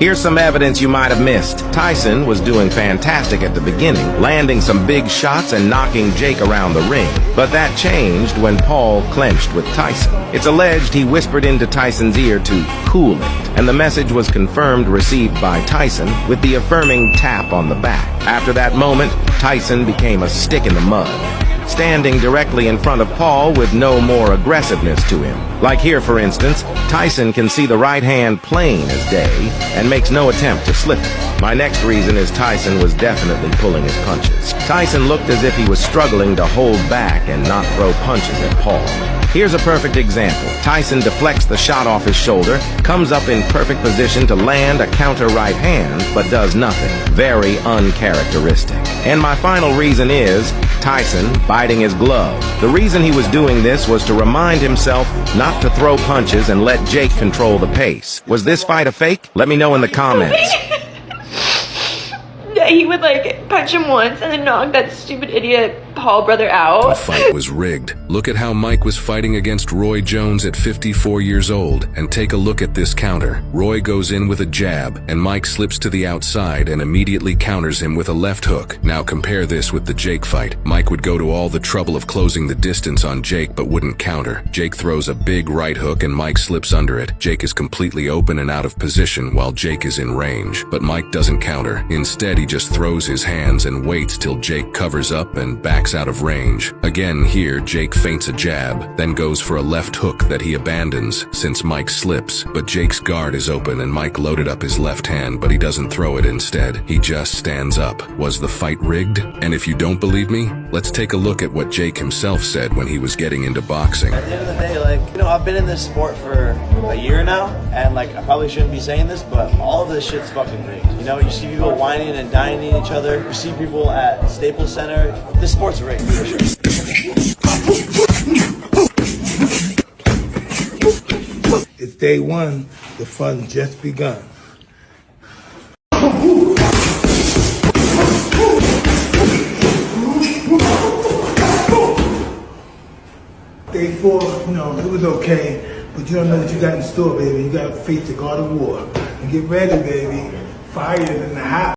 Here's some evidence you might have missed. Tyson was doing fantastic at the beginning, landing some big shots and knocking Jake around the ring. But that changed when Paul clenched with Tyson. It's alleged he whispered into Tyson's ear to cool it, and the message was confirmed received by Tyson with the affirming tap on the back. After that moment, Tyson became a stick in the mud, standing directly in front of Paul with no more aggressiveness to him. Like here, for instance, Tyson can see the right hand plain as day and makes no attempt to slip it. My next reason is Tyson was definitely pulling his punches. Tyson looked as if he was struggling to hold back and not throw punches at Paul. Here's a perfect example. Tyson deflects the shot off his shoulder, comes up in perfect position to land a counter right hand, but does nothing. Very uncharacteristic. And my final reason is Tyson biting his glove. The reason he was doing this was to remind himself not to throw punches and let Jake control the pace. Was this fight a fake? Let me know in the comments. Yeah, he would like punch him once and then knock that stupid idiot Paul brother out. The fight was rigged. Look at how Mike was fighting against Roy Jones at 54 years old, and take a look at this counter. Roy goes in with a jab, and Mike slips to the outside and immediately counters him with a left hook. Now compare this with the Jake fight. Mike would go to all the trouble of closing the distance on Jake but wouldn't counter. Jake throws a big right hook and Mike slips under it. Jake is completely open and out of position while Jake is in range, but Mike doesn't counter. Instead, he just throws his hands and waits till Jake covers up and backs out of range. Again here, Jake feints a jab, then goes for a left hook that he abandons since Mike slips, but Jake's guard is open and Mike loaded up his left hand, but he doesn't throw it instead. He just stands up. Was the fight rigged? And if you don't believe me, let's take a look at what Jake himself said when he was getting into boxing. At the end of the day, I've been in this sport for a year now, and I probably shouldn't be saying this, but all of this shit's fucking rigged. You see people whining and dining each other. You see people at Staples Center. This sport's rigged. It's day one. The fun just begun. Day four, it was okay, but you don't know what you got in store, baby. You got to face the God of War and get ready, baby. Fire in the house.